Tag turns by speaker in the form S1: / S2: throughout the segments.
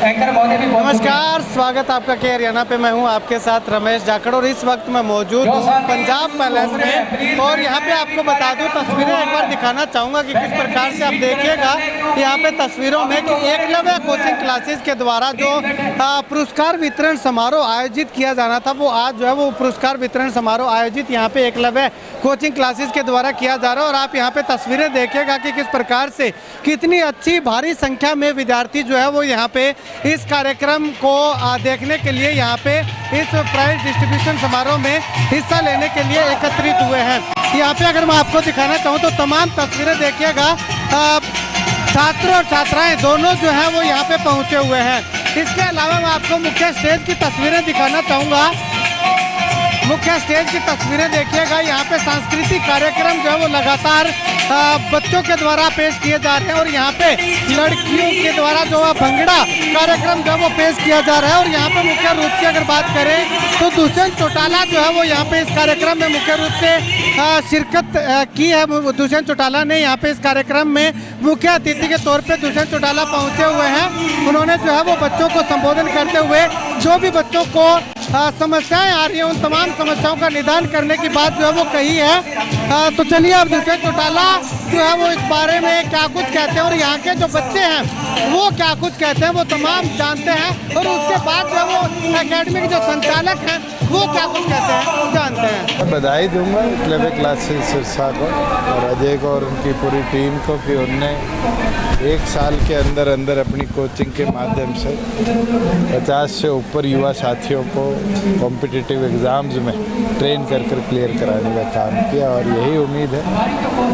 S1: नमस्कार, स्वागत आपका के हरियाणा पे। मैं हूं आपके साथ रमेश जाखड़ और इस वक्त मैं मौजूद हूं पंजाब पैलेस में। और यहां पे आपको बता दूं, तस्वीरें एक बार दिखाना चाहूँगा कि किस प्रकार से आप देखिएगा यहां पे तस्वीरों में कि एकलव्य कोचिंग क्लासेस के द्वारा जो पुरस्कार वितरण समारोह आयोजित किया जाना था, वो आज जो है वो पुरस्कार वितरण समारोह आयोजित यहाँ पे एकलव्य कोचिंग क्लासेस के द्वारा किया जा रहा है। और आप यहाँ पे तस्वीरें देखिएगा कि किस प्रकार से कितनी अच्छी भारी संख्या में विद्यार्थी जो है वो यहाँ पे इस कार्यक्रम को देखने के लिए यहाँ पे इस प्राइज डिस्ट्रीब्यूशन समारोह में हिस्सा लेने के लिए एकत्रित हुए हैं। यहाँ पे अगर मैं आपको दिखाना चाहूँ तो तमाम तस्वीरें देखिएगा, छात्र और छात्राएं दोनों जो है वो यहाँ पे पहुँचे हुए हैं। इसके अलावा मैं आपको मुख्य स्टेज की तस्वीरें दिखाना चाहूँगा। मुख्य स्टेज की तस्वीरें देखिएगा, यहाँ पे सांस्कृतिक कार्यक्रम जो है वो लगातार बच्चों के द्वारा पेश किए जा रहे हैं। और यहाँ पे लड़कियों के द्वारा जो है भंगड़ा कार्यक्रम जो है वो पेश किया जा रहा है। और यहाँ पे मुख्य रूप से अगर बात करें तो दुष्यंत चौटाला जो है वो यहाँ पे इस कार्यक्रम में मुख्य रूप से शिरकत की है। दुष्यंत चौटाला ने यहाँ पे इस कार्यक्रम में मुख्य अतिथि के तौर पे दुष्यंत चौटाला पहुँचे हुए हैं। उन्होंने जो है वो बच्चों को संबोधन करते हुए जो भी बच्चों को समस्याएं आ रही हैं उन तमाम समस्याओं का निदान करने की बात जो है वो कही है। तो चलिए अब दुष्यंत चौटाला जो है वो इस बारे में क्या कुछ कहते हैं और यहाँ के जो बच्चे हैं वो क्या कुछ कहते हैं वो तमाम जानते हैं। और उसके बाद जो है वो एकेडमी के जो संचालक हैं वो क्या कुछ कहते हैं जानते हैं।
S2: बधाई दूंगा एकलव्य क्लासेस सिरसा को और अजय को और उनकी पूरी टीम को कि उनने एक साल के अंदर अंदर अपनी कोचिंग के माध्यम से 50 से ऊपर युवा साथियों को कॉम्पिटिटिव एग्ज़ाम्स में ट्रेन कर क्लियर कराने का काम किया। और यही उम्मीद है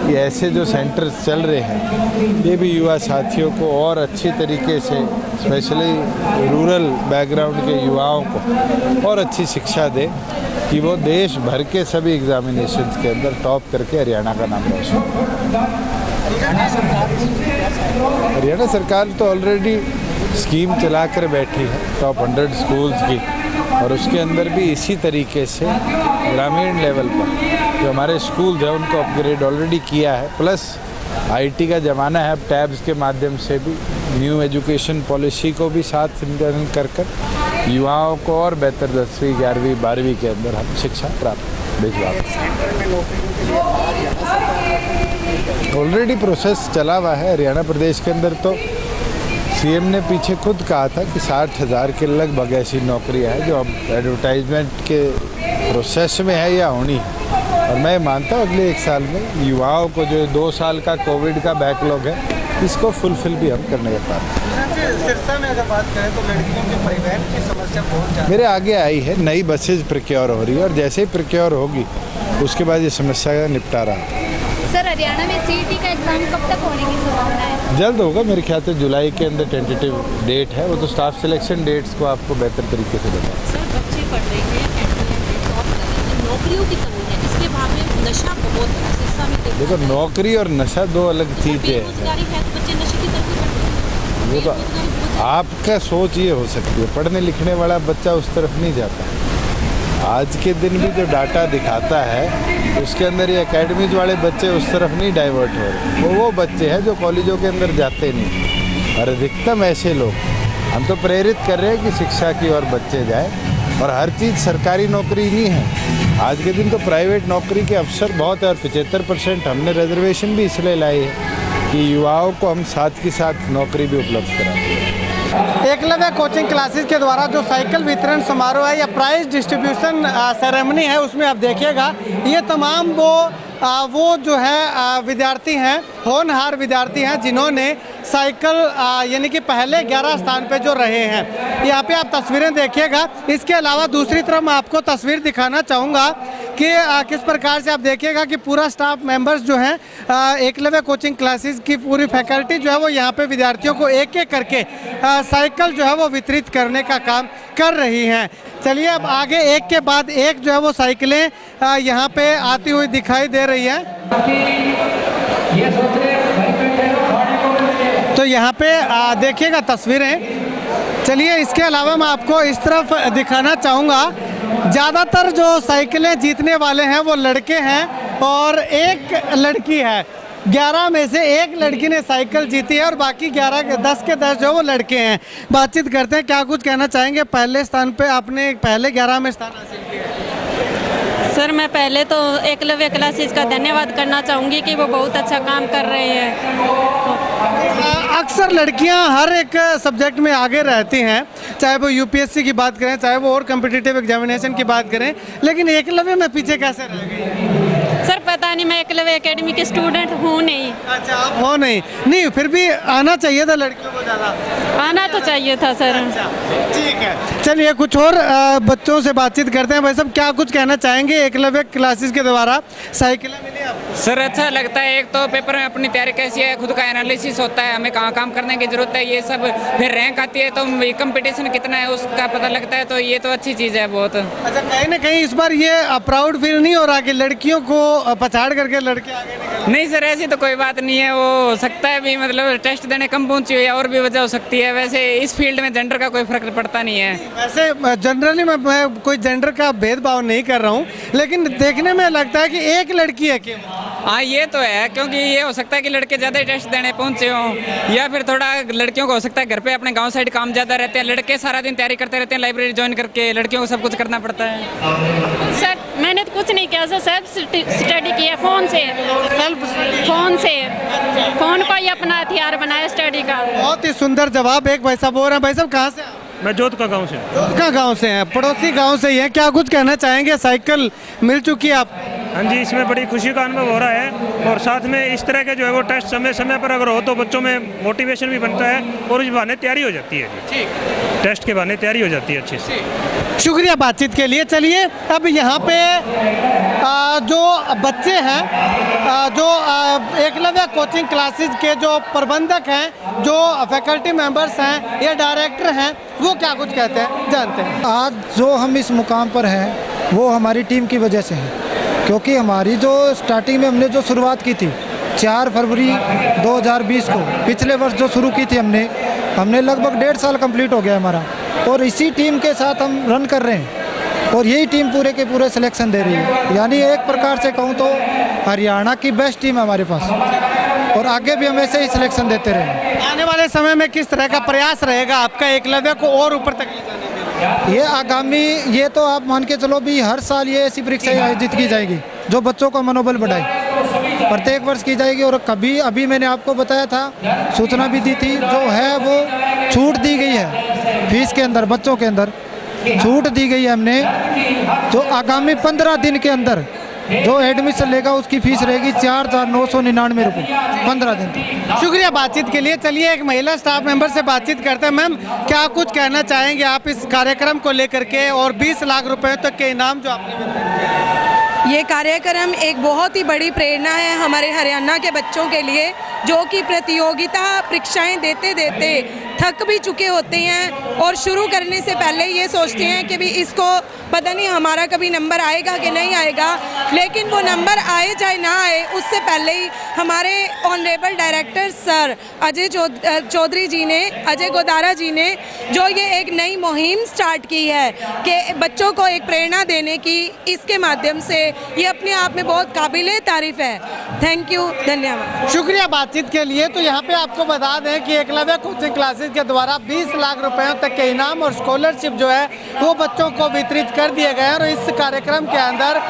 S2: कि ऐसे जो सेंटर्स चल रहे हैं ये भी युवा साथियों को और अच्छी तरीके से, स्पेशली रूरल बैकग्राउंड के युवाओं को और अच्छी शिक्षा दे कि वो देश भर के सभी एग्जामिनेशंस के अंदर टॉप करके हरियाणा का नाम रोशन करें। हरियाणा सरकार तो ऑलरेडी स्कीम चला कर बैठी है टॉप 100 स्कूल्स की, और उसके अंदर भी इसी तरीके से ग्रामीण लेवल पर जो हमारे स्कूल हैं उनको अपग्रेड ऑलरेडी किया है। प्लस आईटी का ज़माना है, अब टैब्स के माध्यम से भी न्यू एजुकेशन पॉलिसी को भी साथ इम्प्लीमेंट कर युवाओं को और बेहतर 10वीं 11वीं 12वीं के अंदर हम शिक्षा प्राप्त भिजवा। ऑलरेडी प्रोसेस चला हुआ है हरियाणा प्रदेश के अंदर। तो सीएम ने पीछे खुद कहा था कि 60,000 के लगभग ऐसी नौकरियां हैं जो अब एडवर्टाइजमेंट के प्रोसेस में है या होनी है। और मैं मानता हूँ अगले 1 साल में युवाओं को जो 2 साल का कोविड का बैकलॉग है इसको फुलफिल भी हम करने का काम।
S1: सिरसा में अगर बात करें तो लड़कियों के परिवहन की समस्या बहुत ज़्यादा
S2: मेरे आगे आई है। नई बसेज प्रोक्योर हो रही है और जैसे ही प्रोक्योर होगी उसके बाद ये समस्या का निपटारा।
S3: सर, हरियाणा में सीईटी का एग्जाम कब तक होने की संभावना है?
S2: जल्द होगा, मेरे ख्याल से जुलाई के अंदर टेंटेटिव डेट है। वो तो स्टाफ सिलेक्शन डेट्स को आपको बेहतर तरीके से बताएं।
S4: सर, बच्चे पढ़ रहे हैं, नौकरियों की कमी है, इसके बाद में नशा बहुत है सिरसा में।
S2: देखो, नौकरी और नशा 2 अलग चीज़ें हैं।
S4: बेरोजगारी है तो बच्चे नशे की तरफ बढ़ रहे हैं।
S2: वो तो आपका सोच ये हो सकती है, पढ़ने लिखने वाला बच्चा उस तरफ नहीं जाता। आज के दिन भी जो डाटा दिखाता है उसके अंदर ये एकेडमीज वाले बच्चे उस तरफ नहीं डाइवर्ट हो रहे। वो बच्चे हैं जो कॉलेजों के अंदर जाते नहीं। और अधिकतम ऐसे लोग हम तो प्रेरित कर रहे हैं कि शिक्षा की ओर बच्चे जाए। और हर चीज़ सरकारी नौकरी नहीं है, आज के दिन तो प्राइवेट नौकरी के अवसर बहुत है। और 75% हमने रिजर्वेशन भी इसलिए लाई है कि युवाओं को हम साथ के साथ नौकरी भी उपलब्ध कराएं।
S1: एकलव्य कोचिंग क्लासेस के द्वारा जो साइकिल वितरण समारोह है या प्राइज डिस्ट्रीब्यूशन सेरेमनी है, उसमें आप देखिएगा ये तमाम वो जो है विद्यार्थी हैं, होनहार विद्यार्थी हैं जिन्होंने साइकिल यानी कि पहले 11 स्थान पे जो रहे हैं। यहाँ पे आप तस्वीरें देखिएगा। इसके अलावा दूसरी तरफ मैं आपको तस्वीर दिखाना चाहूँगा कि किस प्रकार से आप देखिएगा कि पूरा स्टाफ मेंबर्स जो हैं एकलव्य कोचिंग क्लासेस की पूरी फैकल्टी जो है वो यहाँ पे विद्यार्थियों को एक एक करके साइकिल जो है वो वितरित करने का काम कर रही हैं। चलिए अब आगे एक के बाद एक जो है वो साइकिलें यहाँ पे आती हुई दिखाई दे रही हैं। तो यहाँ पे देखिएगा तस्वीरें। चलिए इसके अलावा मैं आपको इस तरफ दिखाना चाहूँगा, ज़्यादातर जो साइकिलें जीतने वाले हैं वो लड़के हैं और एक लड़की है। 11 में से एक लड़की ने साइकिल जीती है और बाकी 11 के 10 के 10 जो वो लड़के हैं। बातचीत करते हैं, क्या कुछ कहना चाहेंगे? पहले स्थान पे आपने पहले 11 में स्थान हासिल किया है।
S5: सर मैं पहले तो एकलव्य क्लासेस का धन्यवाद करना चाहूँगी कि वो बहुत अच्छा काम कर रहे हैं।
S1: अक्सर लड़कियां हर एक सब्जेक्ट में आगे रहती हैं, चाहे वो यूपीएससी की बात करें, चाहे वो और कॉम्पिटिटिव एग्जामिनेशन की बात करें, लेकिन एकलव्य में पीछे कैसे रह गई?
S5: सर पता नहीं, मैं एकलव्य एकेडमी की स्टूडेंट हूँ नहीं।
S1: अच्छा, आप हो नहीं, नहीं फिर भी आना चाहिए था लड़कियों को ज़्यादा।
S5: आना तो चाहिए था सर।
S1: अच्छा, ठीक है, चलिए कुछ और बच्चों से बातचीत करते हैं। भाई साहब, क्या कुछ कहना चाहेंगे? एकलव्य क्लासेस के द्वारा साइकिलें मिली आपको?
S6: सर अच्छा लगता है। एक तो पेपर में अपनी तैयारी कैसी है, खुद का एनालिसिस होता है, हमें कहाँ काम करने की जरूरत है, ये सब। फिर रैंक आती है तो कंपटीशन कितना है उसका पता लगता है, तो ये तो अच्छी चीज़ है बहुत।
S1: अच्छा, कहीं ना कहीं इस बार ये प्राउड फील नहीं हो रहा कि लड़कियों को पछाड़ करके लड़के आगे निकल?
S6: नहीं सर, ऐसी तो कोई बात नहीं है। वो हो सकता है भी, मतलब टेस्ट देने कम पहुंची हुई है, और भी वजह हो सकती है। वैसे इस फील्ड में जेंडर का कोई फर्क पड़ता नहीं है।
S1: वैसे जनरली मैं कोई जेंडर का भेदभाव नहीं कर रहा हूँ, लेकिन देखने में लगता है कि एक लड़की है कि
S6: हाँ ये तो है, क्योंकि ये हो सकता है कि लड़के ज़्यादा टेस्ट देने पहुंचे हों, या फिर थोड़ा लड़कियों को हो सकता है घर पे अपने गांव साइड काम ज़्यादा रहते हैं। लड़के सारा दिन तैयारी करते रहते हैं लाइब्रेरी ज्वाइन करके, लड़कियों को सब कुछ करना पड़ता है।
S5: सर मैंने तो कुछ नहीं किया सर, सेल्फ स्टडी किया फ़ोन से। फ़ोन को ही अपना हथियार बनाया स्टडी का।
S1: बहुत ही सुंदर जवाब। एक भाई साहब और हैं। भाई साहब, कहाँ से?
S7: मैं जोध का गांव से।
S1: जोधका गांव से हैं, पड़ोसी गांव से ही हैं। क्या कुछ कहना चाहेंगे? साइकिल मिल चुकी है आप?
S7: हाँ जी, इसमें बड़ी खुशी का अनुभव हो रहा है, और साथ में इस तरह के जो है वो टेस्ट समय समय पर अगर हो तो बच्चों में मोटिवेशन भी बनता है, और इस बहाने तैयारी हो जाती है। ठीक, टेस्ट के बहाने तैयारी हो जाती है अच्छे से।
S1: शुक्रिया बातचीत के लिए। चलिए अब यहाँ पे जो बच्चे हैं, जो एकलव्य कोचिंग क्लासेस के जो प्रबंधक हैं, जो फैकल्टी मेंबर्स हैं या डायरेक्टर हैं, वो क्या कुछ कहते हैं, जानते हैं।
S8: आज जो हम इस मुकाम पर हैं वो हमारी टीम की वजह से है, क्योंकि हमारी जो स्टार्टिंग में हमने जो शुरुआत की थी 4 फरवरी 2020 को, पिछले वर्ष जो शुरू की थी हमने लगभग 1.5 साल कंप्लीट हो गया हमारा, और इसी टीम के साथ हम रन कर रहे हैं, और यही टीम पूरे के पूरे सिलेक्शन दे रही है। यानी एक प्रकार से कहूँ तो हरियाणा की बेस्ट टीम है हमारे पास, और आगे भी हम ऐसे ही सिलेक्शन देते रहें।
S1: आने वाले समय में किस तरह का प्रयास रहेगा आपका एकलव्य को और ऊपर तक ले जाने के लिए?
S8: ये आगामी, ये तो आप मान के चलो भी हर साल ये ऐसी परीक्षाएं आयोजित की जाएगी जो बच्चों का मनोबल बढ़ाए, प्रत्येक वर्ष की जाएगी। और कभी अभी मैंने आपको बताया था, सूचना भी दी थी, जो है वो छूट दी गई है फीस के अंदर, बच्चों के अंदर छूट दी गई है हमने, जो आगामी 15 दिन के अंदर जो एडमिशन लेगा उसकी फीस रहेगी 4,999 रुपये 15 दिन तक।
S1: शुक्रिया बातचीत के लिए। चलिए एक महिला स्टाफ मेंबर से बातचीत करते हैं। मैम, क्या कुछ कहना चाहेंगे आप इस कार्यक्रम को लेकर के, और 20 लाख रुपए तक के इनाम जो आपने वितरित किए?
S9: ये कार्यक्रम एक बहुत ही बड़ी प्रेरणा है हमारे हरियाणा के बच्चों के लिए, जो कि प्रतियोगिता परीक्षाएं देते देते थक भी चुके होते हैं, और शुरू करने से पहले ये सोचते हैं कि भी इसको पता नहीं हमारा कभी नंबर आएगा कि नहीं आएगा, लेकिन वो नंबर आए चाहे ना आए, उससे पहले ही हमारे honourable director sir Ajay Chaudhary ji ने, अजय गोदारा जी ने जो ये एक नई मुहिम स्टार्ट की है कि बच्चों को एक प्रेरणा देने की, इसके माध्यम से ये अपने आप में बहुत काबिले तारीफ है। थैंक यू, धन्यवाद।
S1: शुक्रिया बातचीत के लिए। तो यहाँ पे आपको बता दें कि एकलव्य कोचिंग क्लासेस के द्वारा 20 लाख रुपयों तक के इनाम और स्कॉलरशिप जो है वो बच्चों को वितरित कर दिए गए हैं, और इस कार्यक्रम के अंदर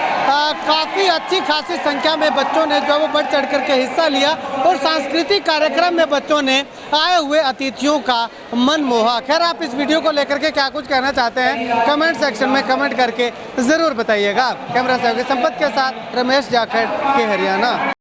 S1: काफ़ी अच्छी खासी संख्या में बच्चों ने जो वो बढ़ चढ़ करके हिस्सा लिया, और सांस्कृतिक कार्यक्रम में बच्चों ने आए हुए अतिथियों का मन मोहा। खैर, आप इस वीडियो को लेकर के क्या कुछ कहना चाहते हैं कमेंट सेक्शन में कमेंट करके ज़रूर बताइएगा। कैमरा सहयोगी संपत के साथ रमेश जाखड़ के हरियाणा।